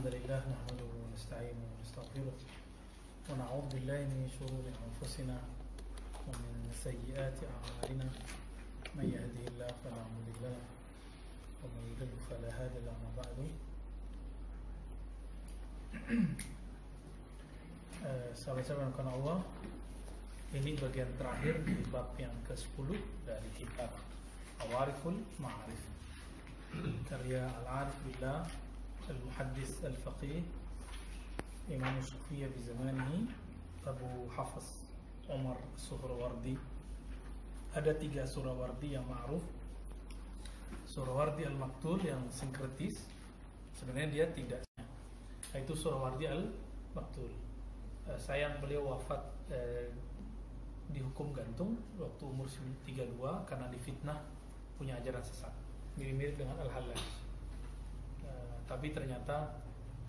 الحمد لله نحمده ونستعينه ونستغفره ونعوذ بالله من شرور أنفسنا ومن سيئات أعمالنا من يهده الله فلا مضل له ومن يضلل فلا هادي له. أما بعد sahabat-sahabat yang Allah, ini bagian terakhir di bab yang ke-10 dari kitab Awariful Ma'arif karya Al-Arif Billah Al-Muhaddis Al-Faqih Imam Sufiyah di zamanihi Abu Hafs Umar Suhrawardi. Ada 3 Suhrawardi yang ma'ruf. Suhrawardi Al-Maktul yang sinkretis, sebenarnya dia tidak, itu Suhrawardi Al-Maktul. Sayang beliau wafat dihukum gantung waktu umur 32 karena difitnah punya ajaran sesat, mirip-mirip dengan Al-Hallaj. Tapi ternyata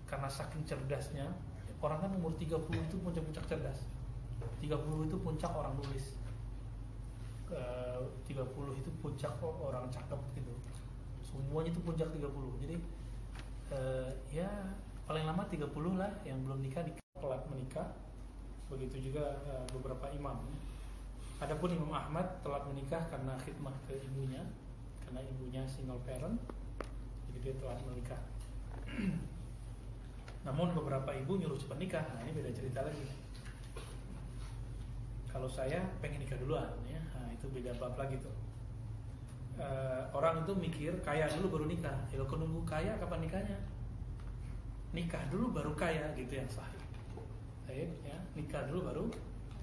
karena saking cerdasnya, orang kan umur 30 itu puncak-puncak cerdas, 30 itu puncak orang nulis, 30 itu puncak orang cakep gitu, semuanya itu puncak 30. Jadi ya paling lama 30 lah, yang belum nikah telat menikah. Begitu juga beberapa imam. Adapun Imam Ahmad telat menikah karena khidmah ke ibunya, karena ibunya single parent, jadi dia telat menikah. Namun beberapa ibu nyuruh cepat nikah. Nah, ini beda cerita lagi. Kalau saya pengen nikah duluan ya, nah, itu beda bab lagi tuh. Orang itu mikir kaya dulu baru nikah. Kalau nunggu kaya kapan nikahnya? Nikah dulu baru kaya, gitu yang sahih. Ya, nikah dulu baru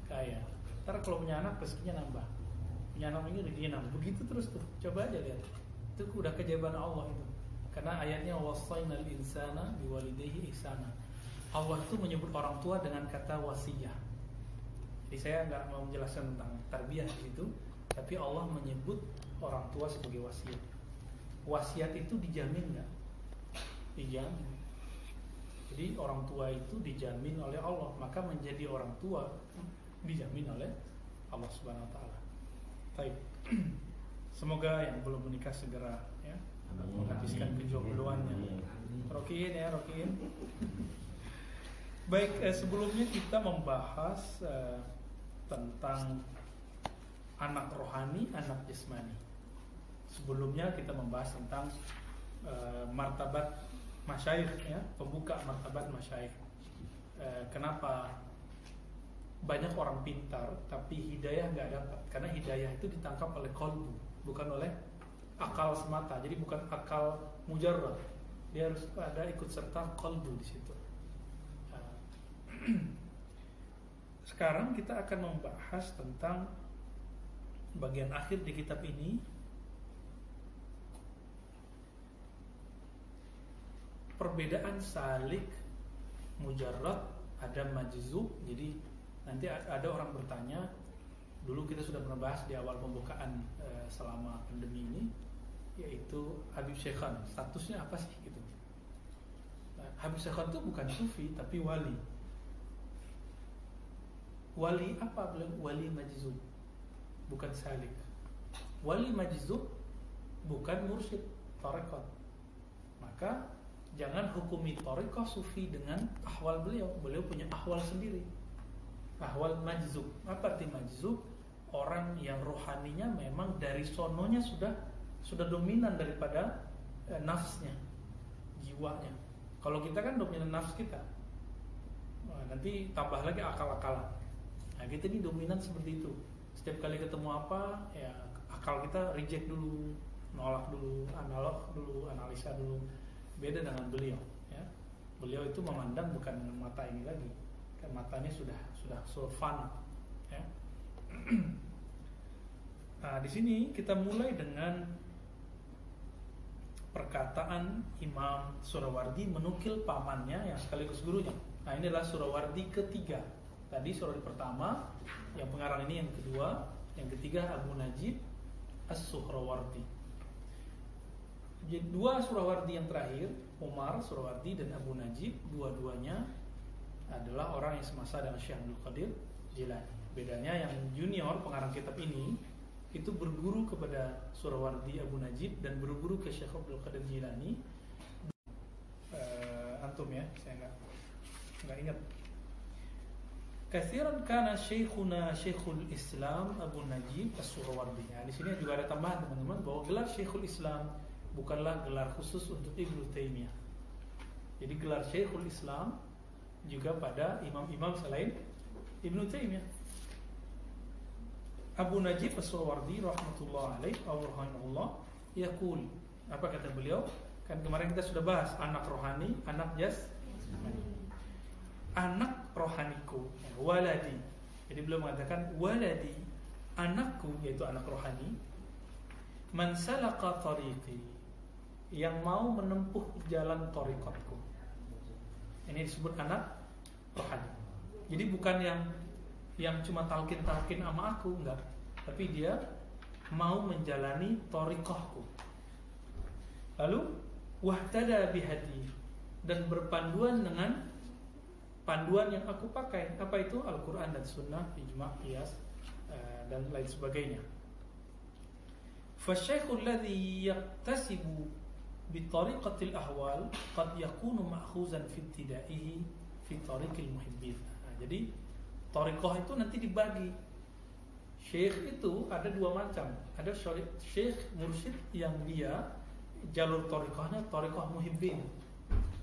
kaya. Ntar kalau punya anak rezekinya nambah, punya anak ini rezekinya nambah, begitu terus tuh. Coba aja lihat, itu udah keajaiban Allah itu. Karena ayatnya wasainal insana biwalidayhi ihsana. Allah itu menyebut orang tua dengan kata wasiyah. Jadi saya nggak mau menjelaskan tentang tarbiyah di situ, tapi Allah menyebut orang tua sebagai wasiat. Wasiat itu dijamin nggak? Dijamin. Jadi orang tua itu dijamin oleh Allah, maka menjadi orang tua dijamin oleh Allah Subhanahu wa taala. Baik. Semoga yang belum menikah segera ya menghabiskan kejombloannya. Rokiin ya, rokiin. Baik, sebelumnya kita membahas tentang anak rohani, anak jasmani. Sebelumnya kita membahas tentang martabat masyayikh ya, pembuka martabat masyayikh. Kenapa banyak orang pintar tapi hidayah nggak dapat? Karena hidayah itu ditangkap oleh qalbu, bukan oleh akal semata. Jadi bukan akal mujarrad, dia harus ada ikut serta qalbu di situ. Sekarang kita akan membahas tentang bagian akhir di kitab ini, perbedaan salik, mujarrad, ada majzub. Jadi nanti ada orang bertanya, dulu kita sudah pernah bahas di awal pembukaan selama pandemi ini, yaitu Habib Syekhan, statusnya apa sih gitu. Habib Syekhan itu bukan sufi tapi wali. Wali apa? Wali majzub, bukan salik. Wali majzub bukan mursyid tarekat. Maka jangan hukumi tarekat sufi dengan ahwal beliau. Beliau punya ahwal sendiri, ahwal majzub. Apa arti majzub? Orang yang rohaninya memang dari sononya sudah dominan daripada nafsnya, jiwanya. Kalau kita kan dominan nafs kita, nanti tambah lagi akal-akalan. Nah, kita ini dominan seperti itu. Setiap kali ketemu apa, ya akal kita reject dulu, nolak dulu, analisa dulu. Beda dengan beliau ya. Beliau itu memandang bukan dengan mata ini lagi, kan matanya sudah sulfan ya. Nah, di sini kita mulai dengan perkataan Imam Suhrawardi menukil pamannya yang sekaligus gurunya. Nah, ini adalah Suhrawardi ketiga. Tadi Suhrawardi pertama, yang pengarang ini yang kedua, yang ketiga Abu Najib As-Suhrawardi. Jadi 2 Suhrawardi yang terakhir, Umar Suhrawardi dan Abu Najib, dua-duanya adalah orang yang semasa dengan Syekh Abdul Qadir Jilani. Bedanya yang junior pengarang kitab ini itu berguru kepada Suhrawardi Abu Najib dan berguru ke Syekh Abdul Qadir Jilani. Antum ya, ya, saya nggak ingat. Katsiran kana syekhuna Syekhul Islam Abu Najib As-Suhrawardi. Nah, di sini juga ada tambahan teman-teman bahwa gelar Syekhul Islam bukanlah gelar khusus untuk Ibnu Taimiyah. Jadi gelar Syekhul Islam juga pada imam-imam selain Ibnu Taimiyah. Abu Najib As-Suhrawardi rahmatullah alaih wa rahimahullah yaqul, apa kata beliau? Kan kemarin kita sudah bahas anak rohani, anak jasmani. Anak rohaniku, waladi. Jadi beliau mengatakan waladi, anakku, yaitu anak rohani, man salaka tariqi, yang mau menempuh jalan tariqatku. Ini disebut anak rohani. Jadi bukan yang cuma talqin sama aku, enggak, tapi dia mau menjalani tariqahku. Lalu wahtada bihadi, dan berpanduan dengan panduan yang aku pakai. Apa itu? Al-Quran dan Sunnah, ijma', qiyas, dan lain sebagainya. Fasyaikhu alladhi yaktasibu bitariqatil ahwal qad yakunu ma'khuzan fi ibtidaihi fi tariqil muhibbin. Jadi tariqah itu nanti dibagi. Syekh itu ada dua macam. Ada syekh mursyid yang dia jalur tariqahnya tariqah muhibbin.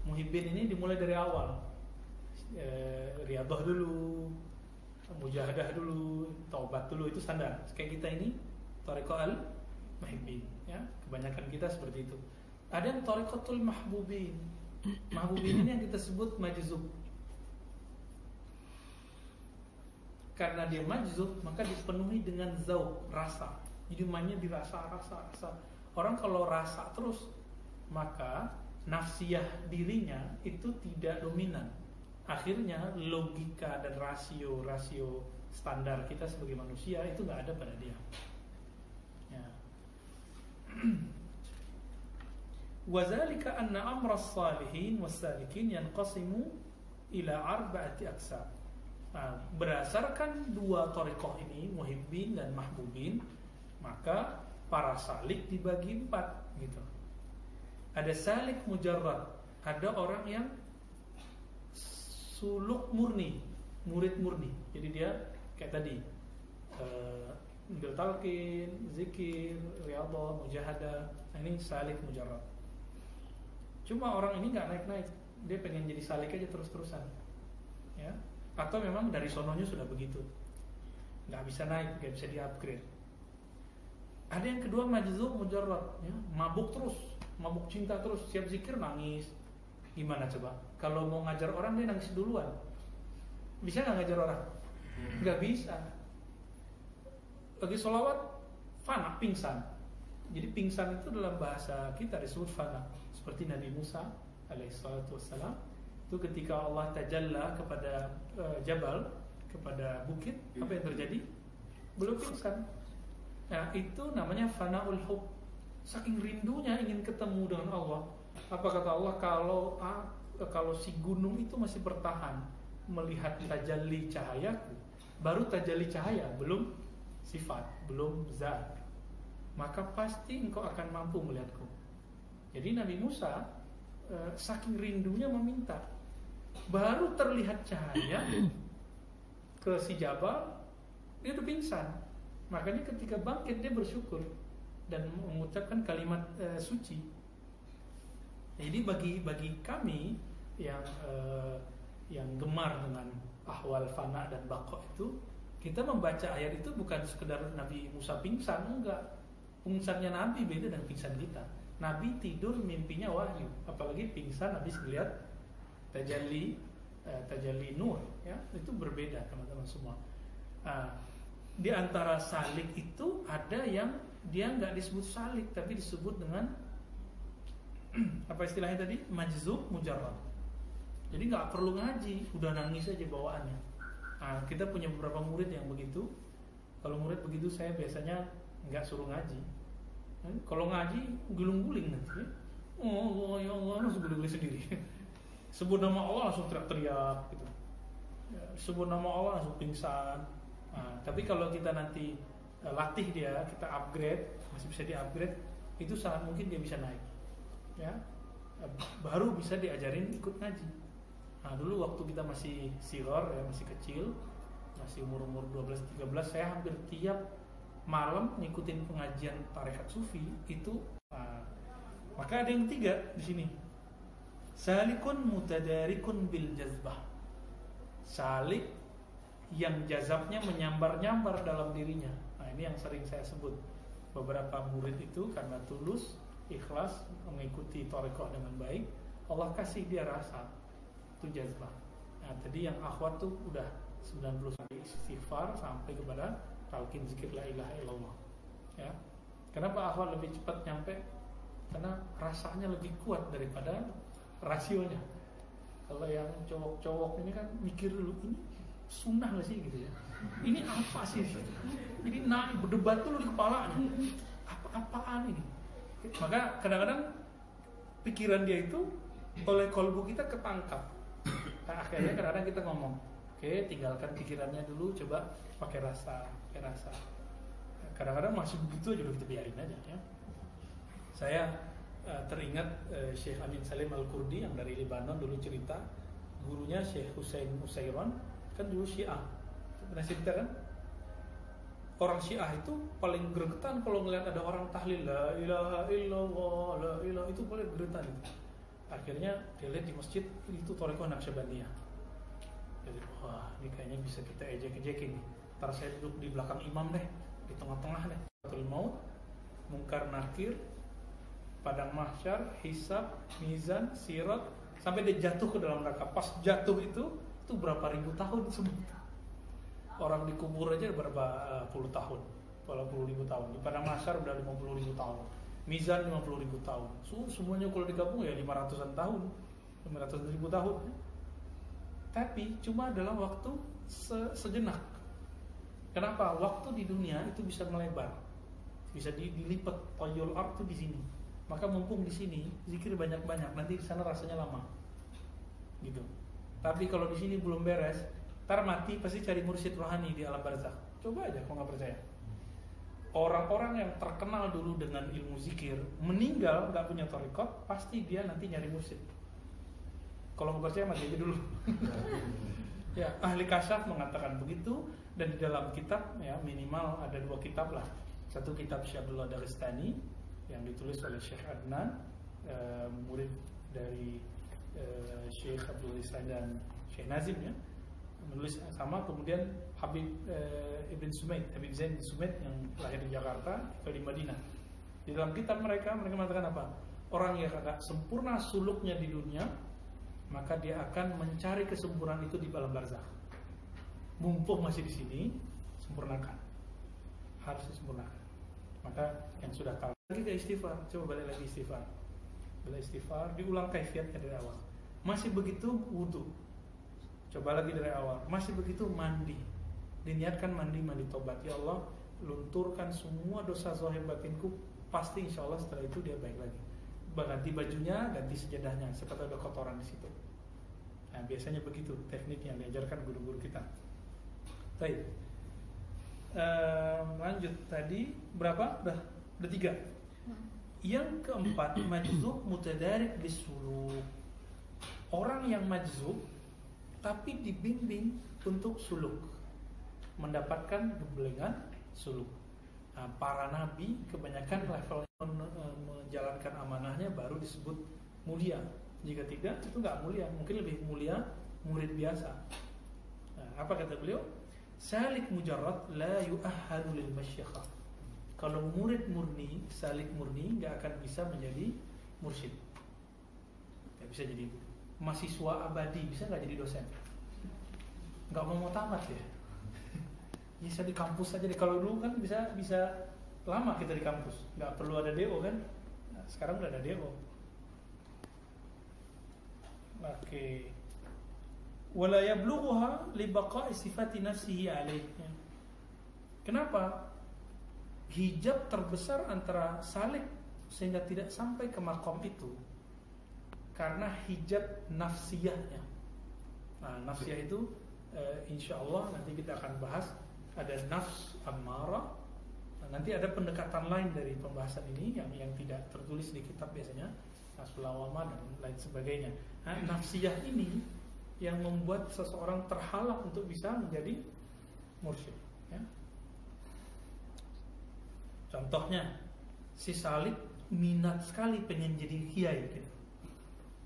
Muhibbin ini dimulai dari awal. Riyadhah dulu, mujahadah dulu, taubat dulu, itu standar. Kayak kita ini thariqah al-muhibbin, ya. Kebanyakan kita seperti itu. Ada yang thariqatul mahbubin. Mahbubin ini yang kita sebut majzub. Karena dia majzub, maka dipenuhi dengan zauq, rasa. Jadi mainnya dirasa, rasa. Orang kalau rasa terus, maka nafsiyah dirinya itu tidak dominan. Akhirnya logika dan rasio standar kita sebagai manusia itu nggak ada pada dia. Ya. Wazalika anna amra as-salihin was-salikin yanqasimu ila arba'ati aqsam. Nah, berdasarkan dua thariqah ini, muhibbin dan mahbubin, maka para salik dibagi 4 gitu. Ada salik mujarrad, ada orang yang suluk murni, murid murni. Jadi dia kayak tadi ambil talqin, zikir, riyadhah, mujahadah. Nah, ini salik mujarrad. Cuma orang ini nggak naik-naik, dia pengen jadi salik aja terus-terusan, ya. Atau memang dari sononya sudah begitu, nggak bisa naik, nggak bisa di-upgrade. Ada yang kedua majzub mujarrad, ya, mabuk terus, mabuk cinta terus, siap zikir nangis. Gimana coba? Kalau mau ngajar orang dia nangis duluan. Bisa nggak ngajar orang? Nggak bisa. Lagi sholawat, fana, pingsan. Jadi pingsan itu dalam bahasa kita disebut fana. Seperti Nabi Musa alaihissalatu wassalam, itu ketika Allah tajalla kepada jabal, kepada bukit, apa yang terjadi? Belum pingsan. Nah, itu namanya fanaul hub. Saking rindunya ingin ketemu dengan Allah. Apa kata Allah? Kalau si gunung itu masih bertahan melihat tajalli cahayaku, baru tajalli cahaya, belum sifat, belum zat, maka pasti engkau akan mampu melihatku. Jadi Nabi Musa saking rindunya meminta, baru terlihat cahaya ke si jabal, dia udah pingsan. Makanya ketika bangkit dia bersyukur dan mengucapkan kalimat suci. Jadi bagi kami yang gemar dengan ahwal fana dan baqa itu, kita membaca ayat itu bukan sekedar Nabi Musa pingsan, enggak. Pingsannya Nabi beda dengan pingsan kita. Nabi tidur mimpinya wahyu, apalagi pingsan habis melihat tajalli nur, ya, itu berbeda teman-teman semua. Di antara salik itu ada yang dia nggak disebut salik, tapi disebut dengan apa istilahnya tadi? Majzub mujarrad. Jadi nggak perlu ngaji, udah nangis aja bawaannya. Nah, kita punya beberapa murid yang begitu. Kalau murid begitu saya biasanya nggak suruh ngaji. Kalau ngaji gulung-guling nanti. Oh ya Allah, langsung guling-guling sendiri. Sebut nama Allah langsung teriak-teriak gitu. Ya, sebut nama Allah langsung pingsan. Nah, tapi kalau kita nanti latih dia, kita upgrade, masih bisa di-upgrade, itu sangat mungkin dia bisa naik. Ya, baru bisa diajarin ikut ngaji. Nah, dulu waktu kita masih sigor ya, masih kecil, masih umur 12-13, saya hampir tiap malam ngikutin pengajian tarekat sufi itu. Maka ada yang ketiga di sini. Salikun mutadarikun bil jazbah. Salik yang jazabnya menyambar-nyambar dalam dirinya. Nah, ini yang sering saya sebut. Beberapa murid itu karena tulus, ikhlas mengikuti tarekat dengan baik, Allah kasih dia rasa. Itu jazbah. Nah, tadi yang akhwat tuh udah 90 kali istighfar sampai kepada talqin zikir la ilaha illallah. Ya. Kenapa akhwat lebih cepat nyampe? Karena rasanya lebih kuat daripada rasionya. Kalau yang cowok-cowok ini kan mikir dulu, ini sunnah gak sih gitu ya, ini apa sih, ini naik berdebat dulu di kepala, apa-apaan ini. Maka kadang-kadang pikiran dia itu oleh kolbu kita ketangkap. Nah, akhirnya kadang-kadang kita ngomong, oke, tinggalkan pikirannya dulu, coba pakai rasa. Kadang-kadang masih begitu aja, udah kita biarin aja ya. Saya teringat Syekh Amin Salim Al-Kurdi yang dari Lebanon dulu cerita, gurunya Syekh Hussein Usairon kan dulu Syiah. Pernah cerita kan? Orang Syiah itu paling gregetan kalau ngelihat ada orang tahlil la ilaha illallah, la ilaha, itu paling gregetan itu. Akhirnya dia lihat di masjid itu Thariqah Naqsyabandiyah. Jadi wah, ini kayaknya bisa kita ejek-ejekin nih. Ntar saya duduk di belakang imam deh, di tengah-tengah deh. Sakaratul maut, mungkar nakir, padang mahsyar, hisab, mizan, sirat, sampai dia jatuh ke dalam neraka. Pas jatuh itu berapa ribu tahun semua. Orang dikubur aja berapa puluh tahun, berapa puluh ribu tahun. Di padang mahsyar udah 50 ribu tahun, mizan 50 ribu tahun. Semuanya kalau digabung ya 500-an tahun, 500 ribu tahun. Tapi cuma dalam waktu sejenak. Kenapa? Waktu di dunia itu bisa melebar, bisa dilipat. Toyol art itu di sini. Maka mumpung di sini zikir banyak-banyak, nanti di sana rasanya lama, gitu. Tapi kalau di sini belum beres, ntar mati pasti cari mursyid rohani di alam barzakh. Coba aja kalau nggak percaya. Orang-orang yang terkenal dulu dengan ilmu zikir meninggal nggak punya thariqat, pasti dia nanti nyari mursyid. Kalau nggak percaya mati aja dulu. Ya, ahli kasyaf mengatakan begitu, dan di dalam kitab ya minimal ada 2 kitab lah. Satu kitab Syekh Abdullah Daristani yang ditulis oleh Syekh Adnan, murid dari Syekh Abdul Lisan dan Syekh Nazim ya, menulis sama. Kemudian Habib Ibn Sumaid, Habib Zain bin Sumaid yang lahir di Jakarta, tinggal di Madinah. Di dalam kitab mereka mengatakan apa? Orang yang agak sempurna suluknya di dunia, maka dia akan mencari kesempurnaan itu di alam barzakh. Mumpung masih di sini, sempurnakan. Harus disempurnakan. Maka yang sudah tahu lagi ke istighfar, coba balik lagi istighfar. Balik istighfar, diulang kaifiatnya dari awal. Masih begitu wudu, coba lagi dari awal. Masih begitu mandi, diniatkan mandi tobat. Ya Allah, lunturkan semua dosa zahir batinku, pasti insya Allah setelah itu dia baik lagi. Ganti bajunya, ganti sejadahnya, siapa tahu ada kotoran di situ. Nah, biasanya begitu teknik yang diajarkan guru-guru kita. Baik. Lanjut tadi berapa? Udah 3. Yang keempat, majzub mutadarik bisuluk. Orang yang majzub tapi dibimbing untuk suluk, mendapatkan gembelengan suluk. Nah, para nabi kebanyakan level menjalankan amanahnya baru disebut mulia. Jika tidak, itu nggak mulia. Mungkin lebih mulia murid biasa. Nah, apa kata beliau? Salik mujarrad la yu'ahhadu lil masyakhah. Kalau murid murni, salik murni nggak akan bisa menjadi mursyid. Nggak bisa jadi mahasiswa abadi, bisa nggak jadi dosen? Nggak mau tamat ya? Bisa di kampus aja deh. Kalau dulu kan bisa lama kita di kampus, nggak perlu ada DO kan? Nah, sekarang udah ada DO. Oke. Wala yablughuha li baqa'i sifati nafsihi alaihi. Kenapa? Hijab terbesar antara salik sehingga tidak sampai ke makom itu karena hijab nafsiyahnya. Nah, nafsiyah itu insya Allah nanti kita akan bahas. Ada nafs ammarah. Nah, nanti ada pendekatan lain dari pembahasan ini yang tidak tertulis di kitab biasanya, nafsul lawamah dan lain sebagainya. Nah, nafsiyah ini yang membuat seseorang terhalang untuk bisa menjadi mursyid, ya. Contohnya, si Salib minat sekali pengen jadi kiai gitu.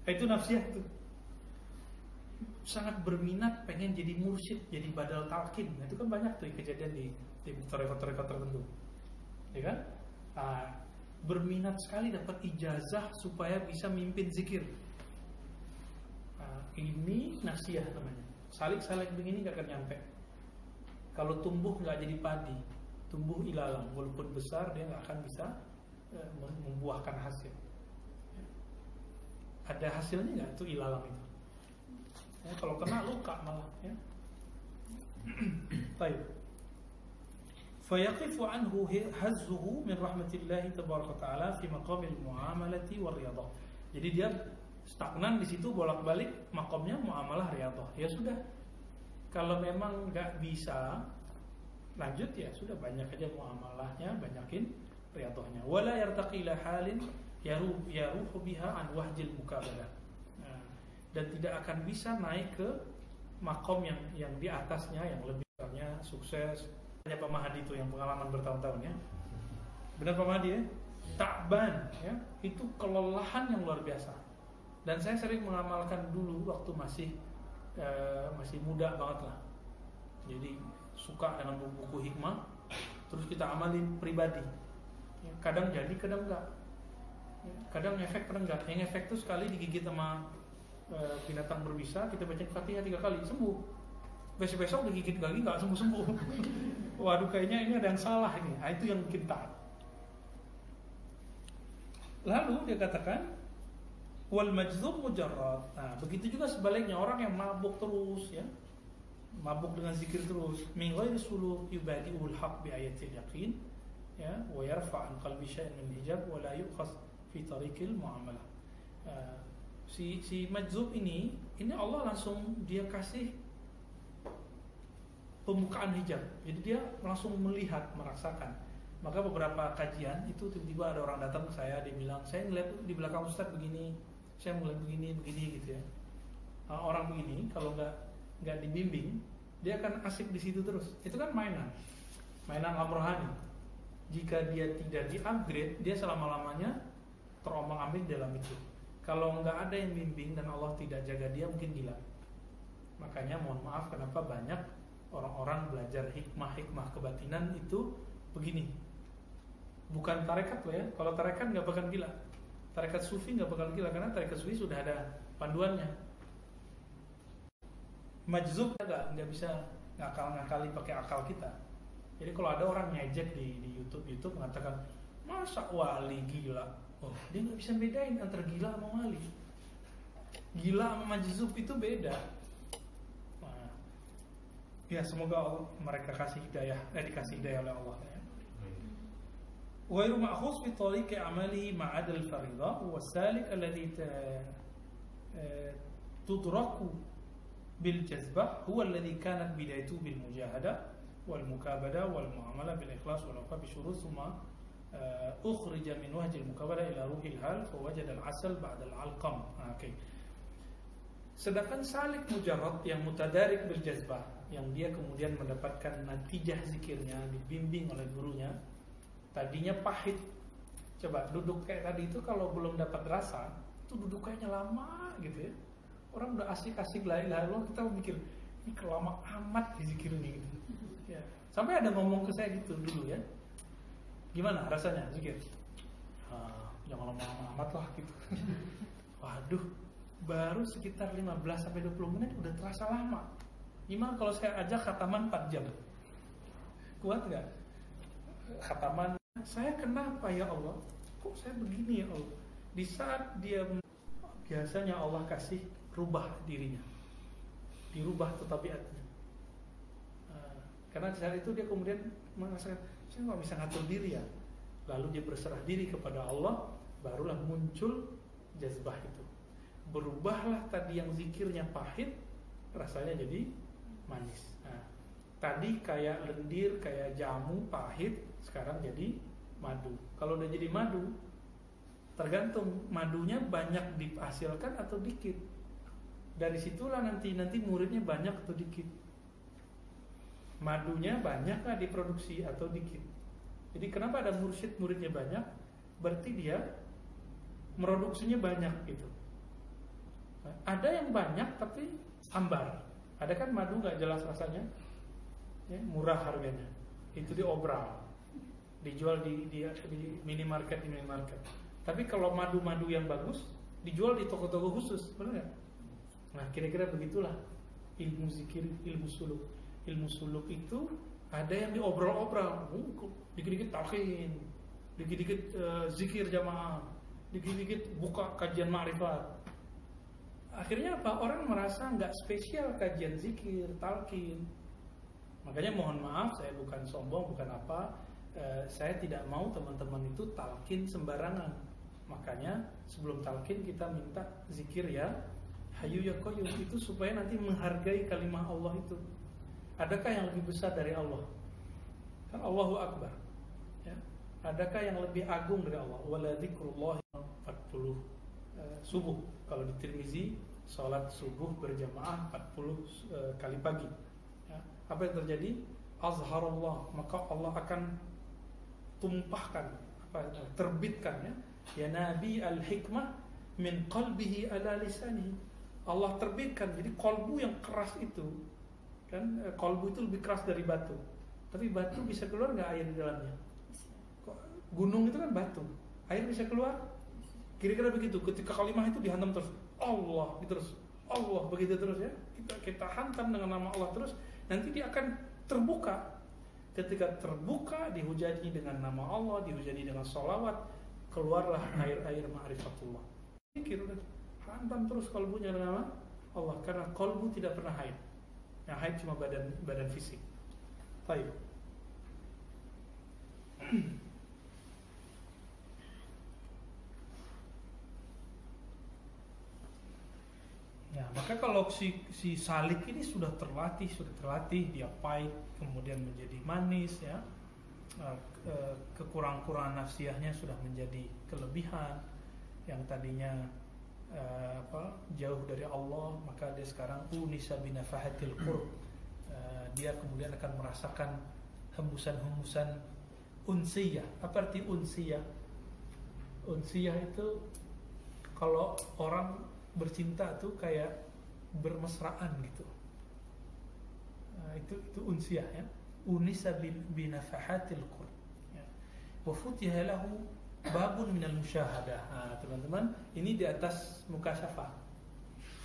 Itu nafsiyah itu. Sangat berminat pengen jadi mursyid, jadi badal talqin. Itu kan banyak tuh kejadian di tarekat-tarekat tertentu. Ya kan? Berminat sekali dapat ijazah supaya bisa mimpin zikir. Ini nafsiyah namanya. Salik-salik begini gak akan nyampe. Kalau tumbuh gak jadi padi, tumbuh ilalang, walaupun besar dia gak akan bisa membuahkan hasil. Ada hasilnya gak itu ilalang itu? Ya, kalau kena luka malah, ya. Baik. Fayaqifu anhu hazzuhu min rahmatillahi tabaraka taala fi maqamil muamalati war riyadhah. Jadi dia stagnan di situ, bolak-balik makomnya muamalah riyadhah. Ya sudah. Kalau memang nggak bisa lanjut, ya sudah, banyak aja muamalahnya, banyakin riyadhahnya. Wala yartaqi ila halin yaruhu biha an wahjil mukabalah. Dan tidak akan bisa naik ke makom yang di atasnya, yang lebih misalnya sukses. Hanya Pak Mahdi itu yang pengalaman bertahun-tahun, ya. Benar Pak Mahdi, ya? Ta'ban, ya. Itu kelelahan yang luar biasa. Dan saya sering mengamalkan dulu waktu masih muda banget lah. Jadi suka dengan buku hikmah, terus kita amalin pribadi. Kadang jadi, kadang enggak. Kadang efek, kadang enggak. Yang efek itu sekali digigit sama binatang berbisa, kita baca Fatihah 3 kali, sembuh. Besok-besok digigit lagi nggak sembuh-sembuh. Waduh, kayaknya ini ada yang salah ini. Itu yang bikin taat. Lalu dia katakan wal majzub mujarrad. Nah, begitu juga sebaliknya, orang yang mabuk terus, ya. Mabuk dengan zikir terus, min ghairi suluk yubadi'ul haqq bi ayatil yaqin, ya, wa yarfa' an qalbi syai'an min hijab wa la yukhas fi tariqil muamalah. Si majzub ini Allah langsung dia kasih pembukaan hijab. Jadi dia langsung melihat, merasakan. Maka beberapa kajian itu tiba-tiba ada orang datang ke saya, dia bilang, saya ngeliat di belakang Ustadz begini, saya ngeliat begini gitu, ya. Orang begini kalau nggak dibimbing, dia akan asik di situ terus. Itu kan mainan alam rohani. Jika dia tidak di-upgrade, dia selama-lamanya terombang-ambing dalam itu. Kalau nggak ada yang bimbing dan Allah tidak jaga dia, mungkin gila. Makanya mohon maaf kenapa banyak orang-orang belajar hikmah kebatinan itu begini. Bukan tarekat loh, ya. Kalau tarekat nggak bakal gila. Tarekat sufi nggak bakal gila karena tarekat sufi sudah ada panduannya. Majzub nggak bisa ngakali pakai akal kita. Jadi kalau ada orang ngejek di YouTube mengatakan masa wali gila, dia nggak bisa bedain antara gila sama wali. Gila sama majzub itu beda. Nah, ya semoga mereka dikasih hidayah oleh Allah, ya. Ghairu ma'khus bi tariqi amalihi ma'adal fariḍah wa salik alladhi tudraku bil jazbah huwa alladhi kanat bidayatu bil mujahadah wal mukabada wal muamalah bil ikhlas wal wafa bi syurut thumma ukhrija min wahjil mukabada ila ruhil hal fa wajada al asal ba'da al alqam. Oke. Sedangkan salik mujarrad yang mutadarik bil jazbah, yang dia kemudian mendapatkan natijah zikirnya, dibimbing oleh gurunya, tadinya pahit. Coba duduk kayak tadi itu kalau belum dapat rasa, itu duduk kayaknya lama gitu, ya. Orang udah asik-asik la ilaha illallah, kita mikir ini kelama amat di zikir ini gitu. Ya. Sampai ada ngomong ke saya gitu dulu, ya. Gimana rasanya zikir? Jangan lama-lama amat lah gitu. Waduh, baru sekitar 15-20 menit udah terasa lama. Gimana kalau saya ajak khataman 4 jam? Kuat gak? Khataman, saya kenapa ya Allah? Kok saya begini ya Allah? Di saat dia biasanya Allah kasih rubah dirinya, dirubah tabiatnya. Karena saat itu dia kemudian merasakan saya nggak bisa ngatur diri ya. Lalu dia berserah diri kepada Allah, barulah muncul jazbah itu. Berubahlah tadi yang zikirnya pahit, rasanya jadi manis. Tadi kayak lendir, kayak jamu pahit, sekarang jadi madu. Kalau udah jadi madu, tergantung madunya banyak dihasilkan atau dikit. Dari situlah nanti muridnya banyak atau dikit, madunya banyak nggak diproduksi atau dikit. Jadi kenapa ada mursyid muridnya banyak? Berarti dia produksinya banyak gitu. Ada yang banyak tapi ambar. Ada kan madu nggak jelas rasanya, ya, murah harganya, itu diobral, dijual di minimarket. Tapi kalau madu-madu yang bagus dijual di toko-toko khusus, benar nggak? Nah, kira-kira begitulah ilmu zikir, ilmu suluk. Ilmu suluk itu ada yang diobrol-obrol, dikit-dikit talqin, dikit-dikit zikir jamaah, dikit-dikit buka kajian ma'rifat. Akhirnya apa? Orang merasa nggak spesial kajian zikir, talqin. Makanya mohon maaf, saya bukan sombong, bukan apa, saya tidak mau teman-teman itu talqin sembarangan. Makanya sebelum talqin kita minta zikir ya Hayyu ya Qayyum, itu supaya nanti menghargai kalimah Allah itu. Adakah yang lebih besar dari Allah? Kan Allahu Akbar, ya. Adakah yang lebih agung dari Allah? Wala dzikrullah 40 subuh. Kalau di Tirmizi, salat subuh berjamaah 40 kali pagi, ya. Apa yang terjadi? Azharallah, maka Allah akan tumpahkan, terbitkan, ya Nabi al-hikmah min qalbihi ala lisanihi. Allah terbitkan, jadi kolbu yang keras itu kan, kolbu itu lebih keras dari batu. Tapi batu bisa keluar nggak air di dalamnya? Gunung itu kan batu, air bisa keluar? Kira-kira begitu. Ketika kalimah itu dihantam terus, Allah, terus Allah, begitu terus ya. Kita hantam dengan nama Allah terus, nanti dia akan terbuka. Ketika terbuka, dihujani dengan nama Allah, dihujani dengan sholawat, keluarlah air-air ma'rifatullah. Pikir, hantam terus kalbunya dengan nama Allah, karena kalbu tidak pernah haid. Yang haid cuma badan fisik. Baik. Ya, maka kalau si salik ini sudah terlatih, dia pahit, kemudian menjadi manis, ya, kekurang-kurangan nafsiyahnya sudah menjadi kelebihan, yang tadinya jauh dari Allah, maka dia sekarang unisa binafahatil qurb, dia kemudian akan merasakan hembusan-hembusan unsiyah. Apa arti unsiyah? Unsiyah itu kalau orang bercinta tuh kayak bermesraan gitu. Itu unsiyah, ya. Unisa binafahatil qurb, ya. Wa futiha lahu babun minal musyahadah. Nah, teman-teman, ini di atas mukasyafah.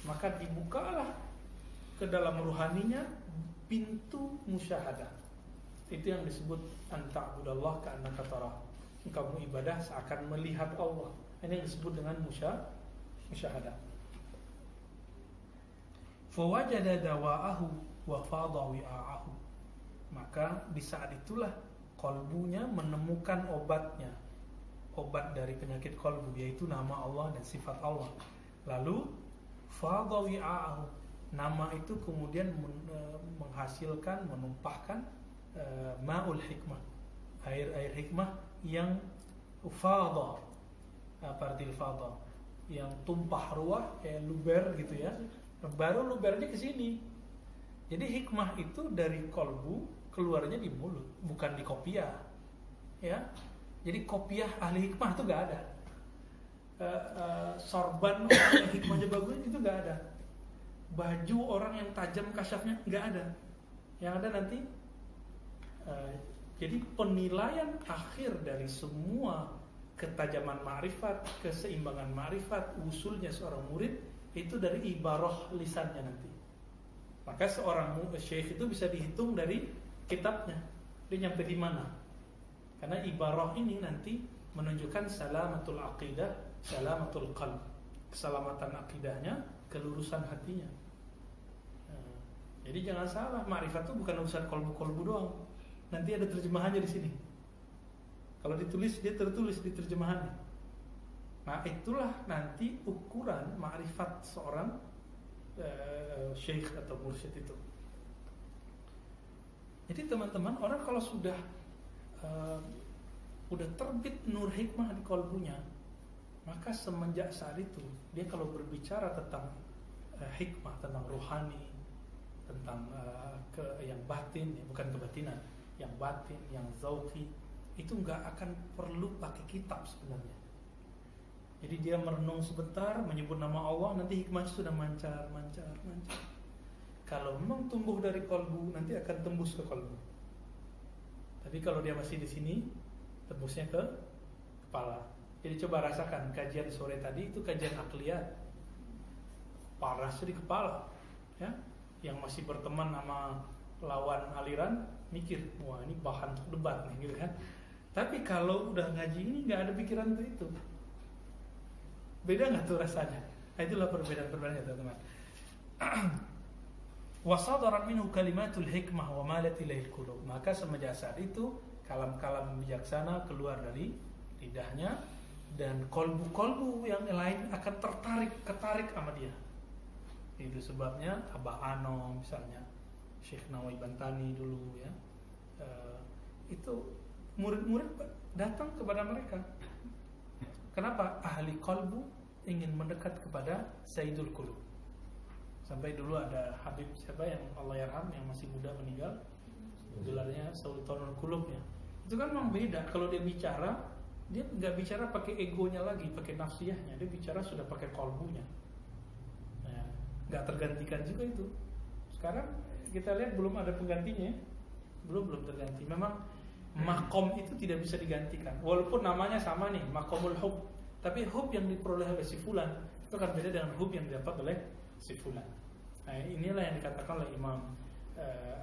Maka dibukalah ke dalam ruhaninya pintu musyahadah. Itu yang disebut anta'budallah ka'annaka tarah. Engkau beribadah seakan melihat Allah. Ini yang disebut dengan musyahadah. Fawajada dawa'ahu wa fadha wi'a'ahu. Maka di saat itulah kolbunya menemukan obatnya. Obat dari penyakit kolbu, yaitu nama Allah dan sifat Allah. Lalu fadha wi'a'ahu, nama itu kemudian menghasilkan, menumpahkan ma'ul hikmah, air hikmah yang fadha. Apa arti fadha? Yang tumpah ruah, kayak luber gitu ya. Baru lubernya ke sini. Jadi hikmah itu dari kolbu keluarnya di mulut, bukan di kopiah, ya. Jadi kopiah ahli hikmah itu gak ada. Sorban orang yang hikmahnya bagus itu gak ada. Baju orang yang tajam kasyafnya gak ada. Yang ada nanti jadi penilaian akhir dari semua ketajaman ma'rifat, keseimbangan ma'rifat, usulnya seorang murid itu dari ibarah lisannya nanti. Maka seorang syekh itu bisa dihitung dari kitabnya, dia nyampe di mana. Karena ibarah ini nanti menunjukkan salamatul aqidah, salamatul qalb, keselamatan akidahnya, kelurusan hatinya. Jadi jangan salah, ma'rifat itu bukan urusan kolbu-kolbu doang. Nanti ada terjemahannya di sini. Kalau ditulis, dia tertulis di terjemahannya. Nah, itulah nanti ukuran ma'rifat seorang syekh atau mursyid itu. Jadi teman-teman, orang kalau sudah terbit nur hikmah di kolbunya, maka semenjak saat itu dia kalau berbicara tentang hikmah, tentang rohani, tentang yang batin, bukan kebatinan, yang batin, yang zauqi, itu nggak akan perlu pakai kitab sebenarnya. Jadi dia merenung sebentar, menyebut nama Allah, nanti hikmahnya sudah mancar. Kalau memang tumbuh dari kolbu, nanti akan tembus ke kolbu. Tapi kalau dia masih di sini, tembusnya ke kepala. Jadi coba rasakan kajian sore tadi itu kajian akliyat, parasnya di kepala, ya. Yang masih berteman sama lawan aliran, mikir, wah ini bahan untuk debat nih, gitu kan. Tapi kalau udah ngaji ini nggak ada pikiran itu. Beda nggak tuh rasanya? Nah, itulah perbedaan-perbedaannya, teman-teman. Wasadarat minhu kalimatul hikmah wa malat ilaihil qulub. Maka semenjak saat itu kalam-kalam bijaksana keluar dari lidahnya, dan kolbu-kolbu yang lain akan ketarik sama dia. Itu sebabnya Abah Ano misalnya, Syekh Nawai Bantani dulu, ya, itu murid-murid datang kepada mereka. Kenapa? Ahli kolbu ingin mendekat kepada Sayyidul Qulub. Sampai dulu ada Habib siapa yang Allah yarham, yang masih muda meninggal, gelarnya Sultanul Qulub, ya. Itu kan memang beda. Kalau dia bicara, dia nggak bicara pakai egonya lagi, pakai nafsiyahnya. Dia bicara sudah pakai kolbunya. Nah, nggak tergantikan juga itu. Sekarang kita lihat belum ada penggantinya, belum terganti. Memang makom itu tidak bisa digantikan. Walaupun namanya sama nih, makomul hub, tapi hub yang diperoleh oleh si fulan itu kan beda dengan hub yang didapat oleh si fulan. Nah, inilah yang dikatakan oleh Imam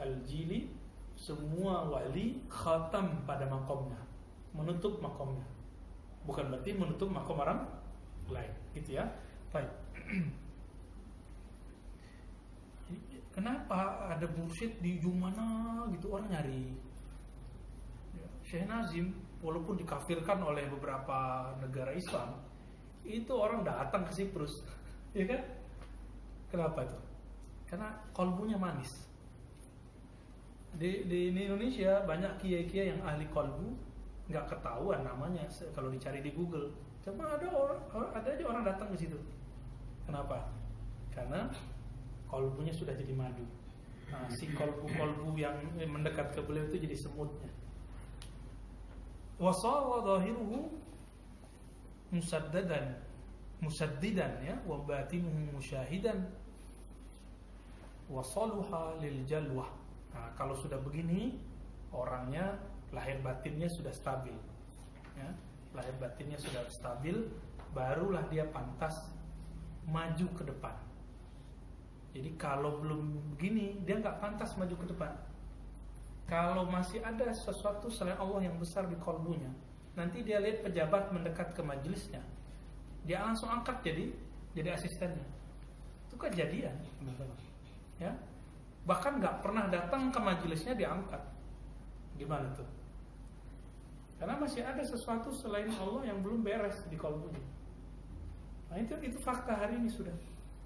Al-Jili, semua wali khatam pada makomnya, menutup makomnya. Bukan berarti menutup makom orang lain, gitu ya. Baik. Kenapa ada mursyid di mana gitu, orang nyari. Syekh Nazim walaupun dikafirkan oleh beberapa negara Islam, itu orang datang ke Siprus, ya kan? Kenapa itu? Karena kolbunya manis. Di Indonesia banyak kiai-kiai yang ahli kolbu, nggak ketahuan namanya kalau dicari di Google. Cuma ada aja orang datang ke situ. Kenapa? Karena kolbunya sudah jadi madu. Nah, si kolbu-kolbu yang mendekat ke beliau itu jadi semutnya. Wasara zahiruhu musaddidan, ya, wa batinuhu musyahidan, wasaluha lil jalwah. Nah, kalau sudah begini, orangnya lahir batinnya sudah stabil, ya, lahir batinnya sudah stabil, barulah dia pantas maju ke depan. Jadi kalau belum begini, dia nggak pantas maju ke depan. Kalau masih ada sesuatu selain Allah yang besar di kolbunya, nanti dia lihat pejabat mendekat ke majelisnya, dia langsung angkat jadi asistennya. Itu kejadian, ya. Bahkan nggak pernah datang ke majelisnya diangkat. Gimana tuh? Karena masih ada sesuatu selain Allah yang belum beres di kolbunya. Nah, itu fakta hari ini sudah.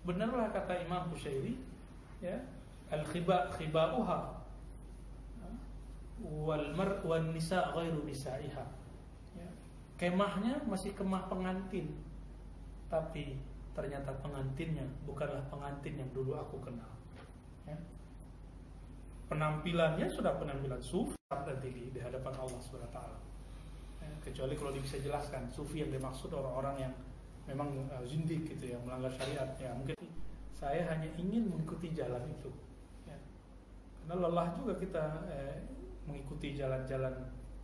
Benarlah kata Imam Bushairi, ya, al-khiba'uha wal nisa ghairu nisaiha. Ya. Kemahnya masih kemah pengantin, tapi ternyata pengantinnya bukanlah pengantin yang dulu aku kenal. Ya. Penampilannya sudah penampilan sufi nanti di hadapan Allah Subhanahu wa taala. Ya, kecuali kalau dia bisa jelaskan sufi yang dimaksud orang-orang yang memang zindik gitu, yang melanggar syariat. Ya, mungkin saya hanya ingin mengikuti jalan itu. Ya. Karena lelah juga kita mengikuti jalan-jalan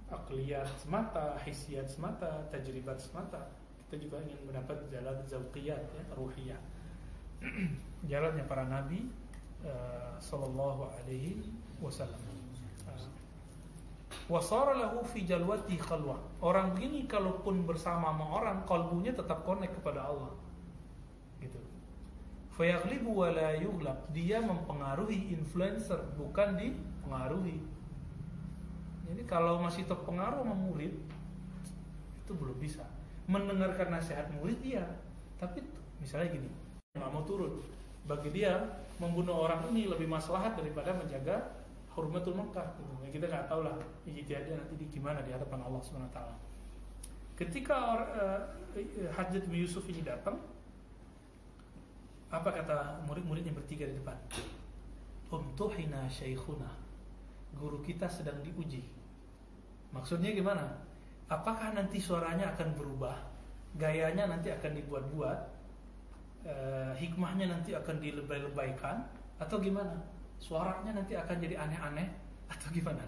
akliyat semata, hisiat semata, tajribat semata. Kita juga ingin mendapat jalan zauqiyat, ya, ruhiyah. Jalannya para nabi sallallahu alaihi wasallam. Wasara lahu fi jalwati khalwah. Orang begini kalaupun bersama sama orang, kalbunya tetap connect kepada Allah. Gitu. Fayaghlibu wa la yughlab. Dia mempengaruhi, influencer, bukan dipengaruhi. Jadi kalau masih terpengaruh sama murid, itu belum bisa. Mendengarkan nasihat murid iya, tapi misalnya gini, nggak mau turun. Bagi dia membunuh orang ini lebih maslahat daripada menjaga hurmatul Makkah. Gitu. Ya, kita nggak tahu lah ijtihadnya nanti di gimana di hadapan Allah Subhanahu wa taala. Ketika Hajjaj bin Yusuf ini datang, Apa kata murid-murid yang bertiga di depan? Umtuhina syaikhuna, guru kita sedang diuji. Maksudnya gimana? Apakah nanti suaranya akan berubah, gayanya nanti akan dibuat-buat, hikmahnya nanti akan dilebay-lebaykan, atau gimana? Suaranya nanti akan jadi aneh-aneh, atau gimana?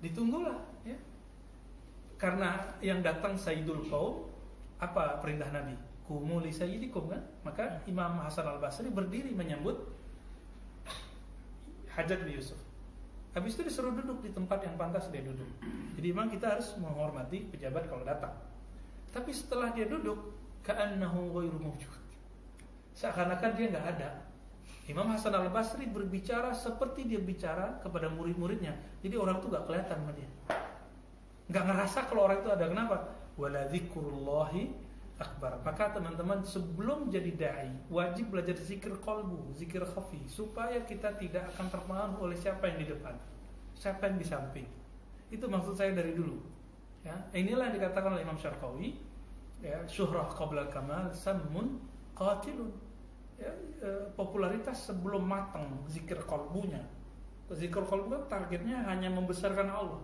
Ditunggulah, ya. Karena yang datang Sayyidul Qaum, apa perintah Nabi? Kumu li sayyidikum, kan? Maka Imam Hasan al-Basri berdiri menyambut Hajjaj bin Yusuf. Habis itu disuruh duduk di tempat yang pantas dia duduk. Jadi memang kita harus menghormati pejabat kalau datang. Tapi setelah dia duduk, ka'annahu ghairu mawjud, seakan-akan dia nggak ada. Imam Hasan al-Basri berbicara seperti dia bicara kepada murid-muridnya. Jadi orang itu nggak kelihatan sama dia, nggak ngerasa kalau orang itu ada. Kenapa? Wala dzikrullahi akbar. Maka teman-teman, sebelum jadi dai wajib belajar zikir qalbu, zikir khafi, supaya kita tidak akan terpengaruh oleh siapa yang di depan, siapa yang di samping. Itu maksud saya dari dulu, ya. Inilah yang dikatakan oleh Imam Syarqawi, ya, syuhrah qabla kamal sammun qatilun, ya, popularitas sebelum matang zikir qalbunya. Zikir qalbu kan targetnya hanya membesarkan Allah.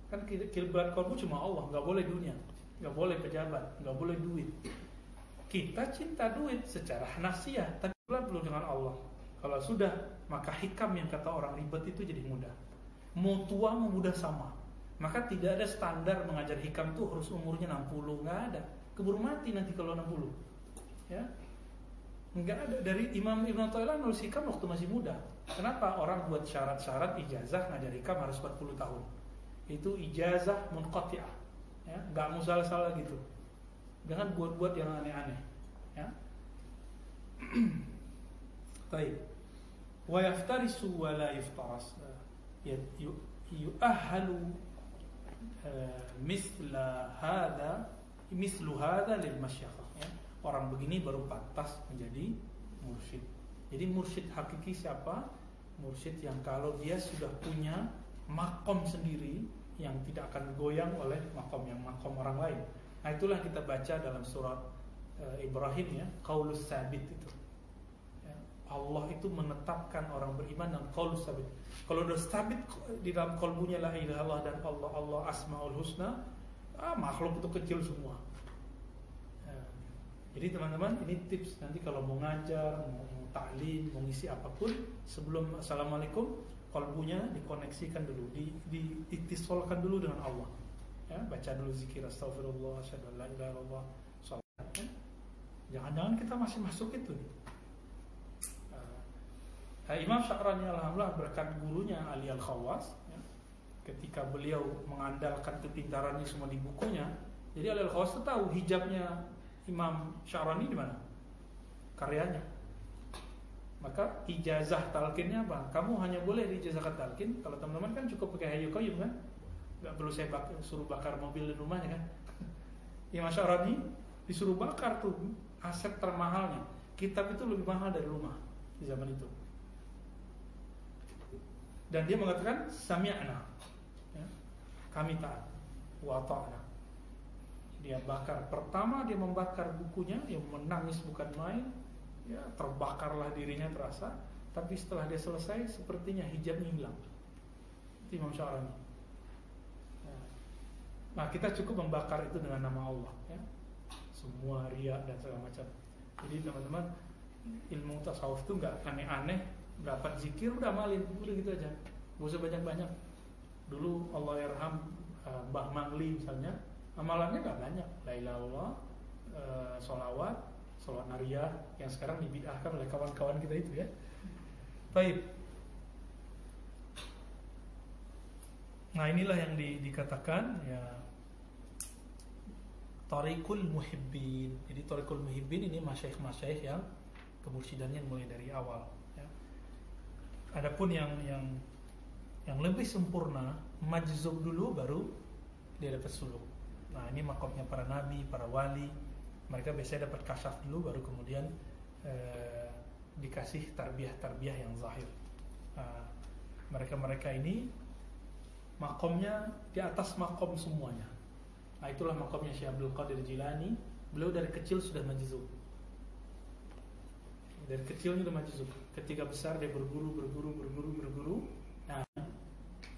Kan kiblat qalbu cuma Allah, nggak boleh dunia, nggak boleh pejabat, nggak boleh duit. Kita cinta duit secara nasiah, tapi perlu dengan Allah. Kalau sudah, maka hikam yang kata orang ribet itu jadi mudah. Mau tua mau muda sama. Maka tidak ada standar mengajar hikam tuh harus umurnya 60, nggak ada. Keburu mati nanti kalau 60. Ya. Nggak ada. Dari Imam Ibn Athaillah nulis hikam waktu masih muda. Kenapa? Orang buat syarat-syarat ijazah ngajar hikam harus 40 tahun. Itu ijazah munqati'ah. Ya, nggak musalah-salah gitu. Jangan buat-buat yang aneh-aneh, ya. Baik. Wa yaftarisu wa la yaftaras. Yu'ahhalu mislu hadha lil masyaikh, ya. Orang begini baru pantas menjadi mursyid. Jadi mursyid hakiki siapa? Mursyid yang kalau dia sudah punya makom sendiri yang tidak akan goyang oleh makom orang lain. Nah, itulah kita baca dalam surat Ibrahim, ya, qaulus sabit itu. Ya, Allah itu menetapkan orang beriman dalam qaulus sabit. Kalau sudah sabit di dalam qalbunya la ilaha illallah dan Allah asmaul husna, makhluk itu kecil semua. Ya. Jadi teman-teman, ini tips nanti kalau mau ngajar, mau ta'lim, mau ngisi apapun, sebelum assalamualaikum, qalbunya dikoneksikan dulu, diitisolkan dulu dengan Allah. Ya, baca dulu zikir astaghfirullah, asyhadu an la ilaha illallah, salat. Ya. Jangan-jangan kita masih masuk itu. Imam Sya'rani alhamdulillah berkat gurunya Ali Al-Khawas, ya, ketika beliau mengandalkan kepintarannya semua di bukunya. Jadi Ali Al-Khawas itu tahu hijabnya Imam Sya'rani di mana? Karyanya. Maka ijazah talqinnya apa? Kamu hanya boleh diijazahkan talqin kalau teman-teman kan cukup pakai Hayyul Qayyum, kan? Gak perlu saya suruh bakar mobil di rumahnya, kan? Imam Sya'rani disuruh bakar tuh aset termahalnya. Kitab itu lebih mahal dari rumah di zaman itu. Dan dia mengatakan sami'na, ya, kami taat, wa ta'na. Dia bakar. Pertama dia membakar bukunya, yang menangis bukan main. Ya, terbakarlah dirinya terasa. Tapi setelah dia selesai, sepertinya hijabnya hilang. Itu Imam Sya'rani. Ya. Nah, kita cukup membakar itu dengan nama Allah, ya. Semua riya dan segala macam. Jadi teman-teman, ilmu tasawuf itu nggak aneh-aneh. Dapat zikir udah amalin, udah gitu aja, gak usah banyak-banyak. Dulu Allah yarham Mbah Mangli misalnya, amalannya nggak banyak, la ilaha illallah, sholawat nariyah yang sekarang dibid'ahkan oleh kawan-kawan kita itu, ya. Baik. Nah, inilah yang dikatakan, ya, Thariqul Muhibbin. Jadi Thariqul Muhibbin ini masyaikh-masyaikh yang kemursidannya mulai dari awal. Adapun yang lebih sempurna, majzub dulu baru dia dapat suluk. Nah, ini makomnya para nabi, para wali. Mereka biasanya dapat kasyaf dulu baru kemudian dikasih tarbiyah yang zahir. Nah, mereka ini makomnya di atas makom semuanya. Nah, itulah makomnya Syekh Abdul Qadir Jilani. Beliau dari kecil sudah majzub. Dari kecilnya udah majzub. Ketika besar dia berguru. Nah,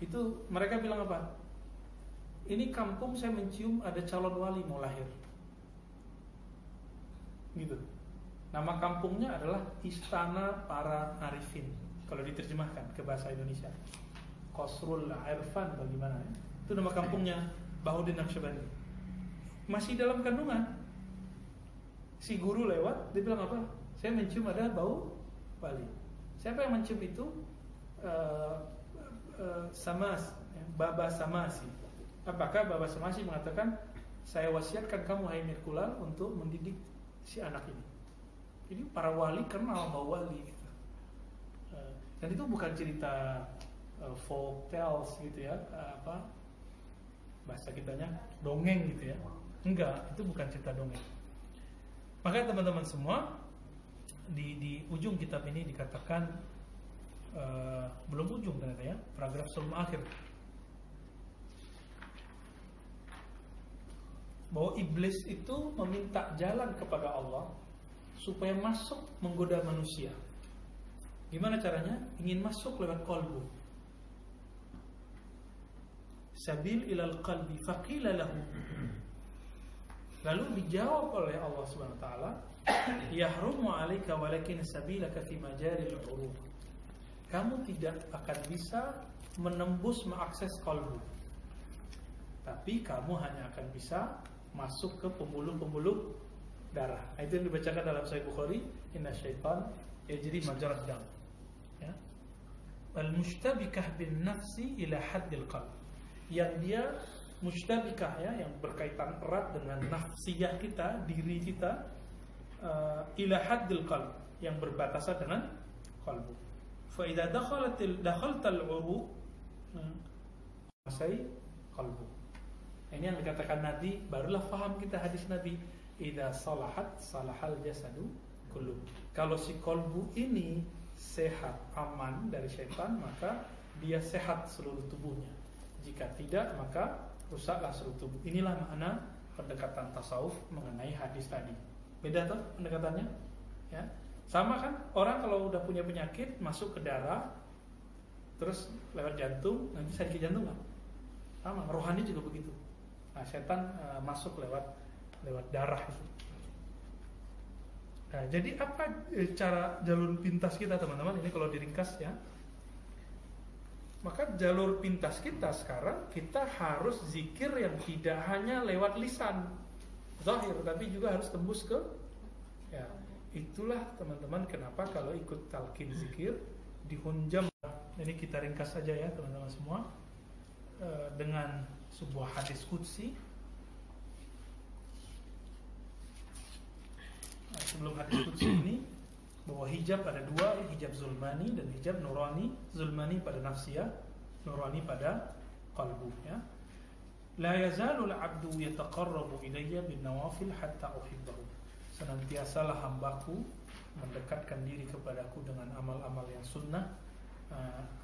itu mereka bilang apa? Ini kampung saya mencium ada calon wali mau lahir. Gitu. Nama kampungnya adalah Istana Para Arifin. Kalau diterjemahkan ke bahasa Indonesia, Qasrul Irfan bagaimana ya? Itu nama kampungnya Bahuddin Naqsyabandi. Masih dalam kandungan. Si guru lewat, dia bilang apa? Saya mencium ada bau wali. Siapa yang mencium itu? Samas, Baba Samasi. Apakah Baba Samasi mengatakan, saya wasiatkan kamu hai Mirkulal untuk mendidik si anak ini. Jadi para wali kenal bau wali gitu. Dan itu bukan cerita folk tales gitu ya, apa bahasa kitanya dongeng gitu ya. Enggak, itu bukan cerita dongeng. Maka teman-teman semua, di ujung kitab ini dikatakan belum ujung ternyata ya, paragraf sebelum akhir, bahwa iblis itu meminta jalan kepada Allah supaya masuk menggoda manusia. Gimana caranya? Ingin masuk lewat qalbu. Sabil ilal qalbi faqila lahu. Lalu dijawab oleh Allah Subhanahu wa taala, yahrumu 'alaika walakin sabilaka fi majaril 'uruq. Kamu tidak akan bisa menembus mengakses qalbu. Tapi kamu hanya akan bisa masuk ke pembuluh-pembuluh darah. Itu yang dibacakan dalam Sahih Bukhari, inna syaitan yajri majrad dam. Ya. Al-mustabikah bin nafsi ila haddil qalb. Yang dia mustabikah ya, yang berkaitan erat dengan nafsiyah kita, diri kita, ila haddil qalb, yang berbatasan dengan qalbu. Fa idza dakhaltal uruq masai qalbu. Ini yang dikatakan Nabi, barulah faham kita hadis Nabi, idza salahat salahal jasadu kullu. Kalau si kolbu ini sehat, aman dari syaitan, maka dia sehat seluruh tubuhnya. Jika tidak, maka rusaklah seluruh tubuh. Inilah makna pendekatan tasawuf mengenai hadis tadi. Beda tuh pendekatannya? Ya. Sama kan? Orang kalau udah punya penyakit masuk ke darah, terus lewat jantung, nanti sakit jantung kan? Sama, rohani juga begitu. Nah, setan masuk lewat darah itu. Nah, jadi apa cara jalur pintas kita teman-teman? Ini kalau diringkas ya. Maka jalur pintas kita sekarang, kita harus zikir yang tidak hanya lewat lisan zahir, tapi juga harus tembus ke ya. Itulah teman-teman kenapa kalau ikut talqin zikir dihunjam. Ini kita ringkas saja ya teman-teman semua, dengan sebuah hadis qudsi. Nah, sebelum hadis qudsi ini, bahwa hijab ada dua, hijab zulmani dan hijab nurani. Zulmani pada nafsiyah, nurani pada qalbu ya. La yazalul abdu yataqarrabu ilayya bin nawafil hatta uhibbahu. Senantiasalah hambaku mendekatkan diri kepadaku dengan amal-amal yang sunnah,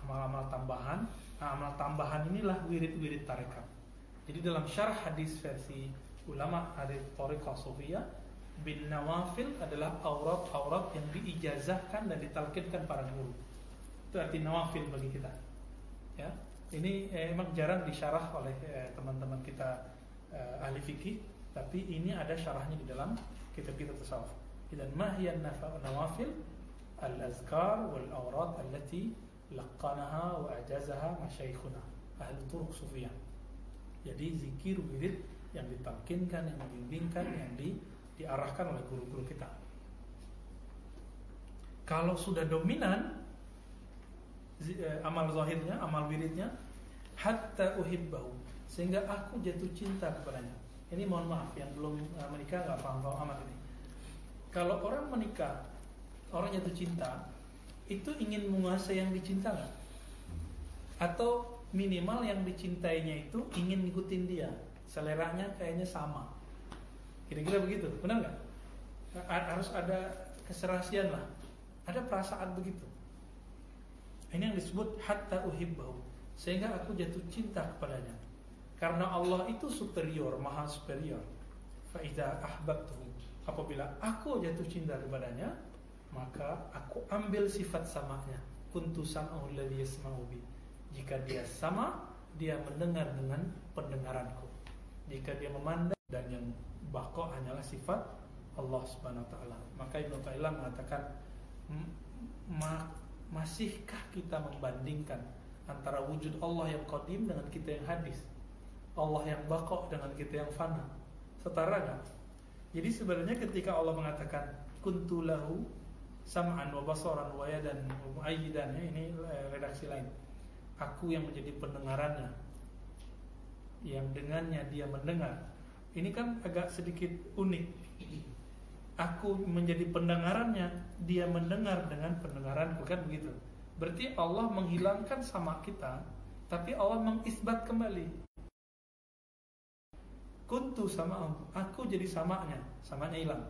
amal-amal tambahan. Nah, amal tambahan inilah wirid-wirid tarekat. Jadi dalam syarah hadis versi ulama hadis Thariqah Sufiyah, bin nawafil adalah aurat-aurat yang diijazahkan dan ditalqinkan para guru. Itu arti nawafil bagi kita. Ya, ini emang jarang disyarah oleh teman-teman kita ahli fikih, tapi ini ada syarahnya di dalam kitab-kitab tasawuf. Dan mahyan nawafil al-azkar wal aurat allati laqanaha wa ajazaha masyayikhuna ahli turuq sufiyah. Jadi zikir wirid yang ditalqinkan, yang dibimbingkan, yang diarahkan oleh guru-guru kita. Kalau sudah dominan amal zahirnya, amal wiridnya, hatta uhibbahu, sehingga aku jatuh cinta kepadanya. Ini mohon maaf yang belum menikah nggak paham-paham amat ini. Kalau orang menikah, orang jatuh cinta, itu ingin menguasai yang dicinta nggak? Atau minimal yang dicintainya itu ingin ngikutin dia, seleranya kayaknya sama. Kira-kira begitu, benar nggak? Harus ada keserasian lah, ada perasaan begitu. Ini yang disebut hatta uhibbahu, sehingga aku jatuh cinta kepadanya. Karena Allah itu superior, maha superior. Fa idza ahbabtuhu, apabila aku jatuh cinta kepadanya, maka aku ambil sifat samanya. Kuntu sam'ahu alladhi yasma'u bi. Jika dia sama, dia mendengar dengan pendengaranku. Jika dia memandang, dan yang baqa hanyalah sifat Allah Subhanahu wa taala. Maka Ibnu Taimiyah mengatakan, masihkah kita membandingkan antara wujud Allah yang qadim dengan kita yang hadis, Allah yang baqa dengan kita yang fana? Setara enggak? Jadi sebenarnya ketika Allah mengatakan kuntu lahu sam'an wa basaran wa yadan wa mu'ayyidan, ini redaksi lain, aku yang menjadi pendengarannya, yang dengannya dia mendengar. Ini kan agak sedikit unik. Aku menjadi pendengarannya, dia mendengar dengan pendengaranku, kan begitu. Berarti Allah menghilangkan sama kita, tapi Allah mengisbat kembali. Kuntu sama'u, aku jadi samanya hilang.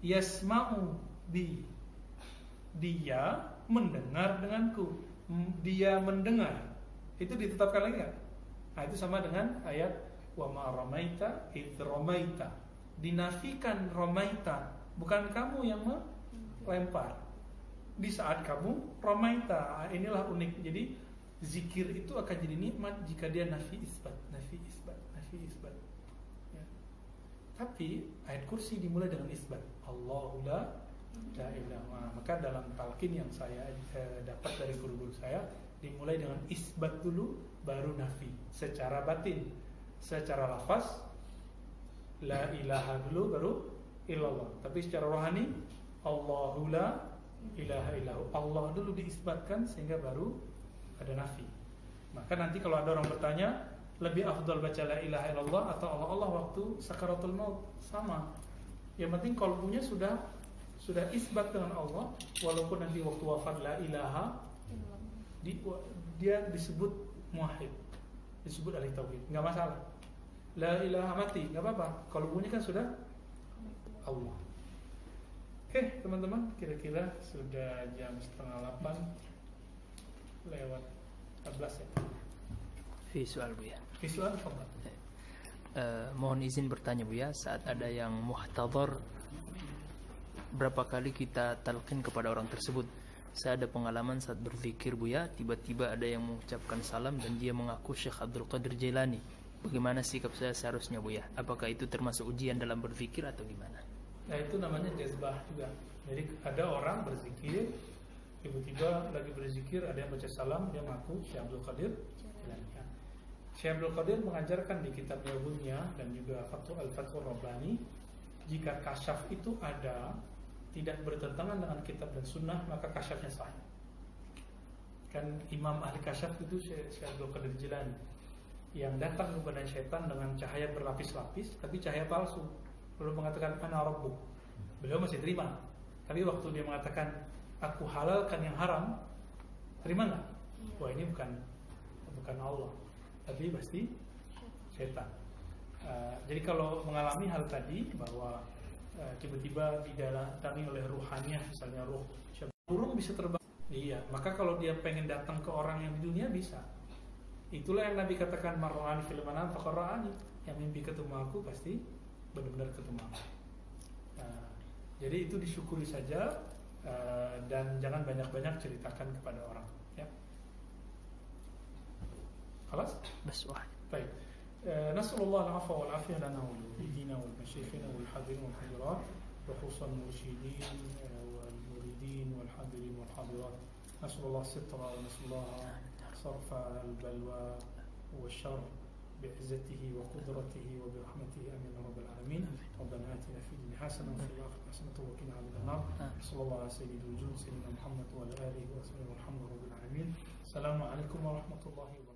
Yasma'u bi, dia mendengar denganku. Dia mendengar, itu ditetapkan lagi nggak? Nah, itu sama dengan ayat wa ma ramaita id ramaita. Dinafikan ramaita, bukan kamu yang melempar. Di saat kamu ramaita, inilah unik. Jadi zikir itu akan jadi nikmat jika dia nafi isbat. Ya. Tapi ayat kursi dimulai dengan isbat. Allahu la ilaha. Maka dalam talqin yang saya dapat dari guru-guru saya, dimulai dengan isbat dulu, baru nafi secara batin. Secara lafaz la ilaha dulu, baru illallah. Tapi secara rohani Allahu la ilaha illahu, Allah dulu diisbatkan sehingga baru ada nafi. Maka nanti kalau ada orang bertanya, lebih afdal baca la ilaha illallah atau Allah waktu sakaratul maut, sama. Yang penting kalbunya sudah isbat dengan Allah, walaupun nanti waktu wafat la ilaha, dia disebut muwahhid, disebut ahli tauhid, nggak masalah. La ilaha mati, nggak apa-apa, kalbunya kan sudah Allah. Oke, teman-teman, kira-kira sudah jam 7:30 lewat 14 ya. Visual Bu ya. Visual apa? Mohon izin bertanya Bu ya, saat ada yang muhtadhar, berapa kali kita talqin kepada orang tersebut? Saya ada pengalaman saat berzikir Bu ya, tiba-tiba ada yang mengucapkan salam dan dia mengaku Syekh Abdul Qadir Jailani. Bagaimana sikap saya seharusnya Bu ya? Apakah itu termasuk ujian dalam berzikir atau gimana? Nah, itu namanya jazbah juga. Jadi ada orang berzikir, tiba-tiba lagi berzikir ada yang baca salam, dia mengaku Syekh Abdul Qadir Jailani. Syekh Abdul Qadir mengajarkan di kitab Bunya dan juga Al-Fathur Rabbani, jika kasyaf itu ada tidak bertentangan dengan kitab dan sunnah, maka kasyafnya sahih. Kan imam ahli kasyaf itu Syekh Abdul Qadir Jailani, yang datang kepada syaitan dengan cahaya berlapis-lapis, tapi cahaya palsu. Lalu mengatakan ana rabbuk. Beliau masih terima. Tapi waktu dia mengatakan aku halalkan yang haram, terima nggak? Wah, ini bukan Allah, tapi pasti syaitan. Jadi kalau mengalami hal tadi bahwa tiba-tiba didatangi oleh ruhannya, misalnya ruh burung bisa terbang, iya, maka kalau dia pengen datang ke orang yang di dunia bisa. Itulah yang Nabi katakan mar'ani fil manam faqara'ani, yang mimpi ketemu aku pasti benar-benar ketemu aku. Jadi itu disyukuri saja, dan jangan banyak-banyak ceritakan kepada orang, ya. Khalas? Bas wahid. Baik. Nasallallahu al-'afwa wal 'afiyah lana wa lil-mu'minina wal masyayikhina wal hadirin wal hadirat, wa khususan mursyidin wal muridin wal hadirin wal hadirat. Nasallallahu as-sitra wa nasallahu صرف البلوى والشر بعزته وقدرته وبرحمته آمين رب العالمين. ربنا آتنا في الدنيا حسنة وفي الآخرة حسنة وقنا عذاب النار. صلى الله على سيد الوجود سيدنا محمد وعلى آله وصحبه والحمد لله رب العالمين. السلام عليكم ورحمة الله وبركاته.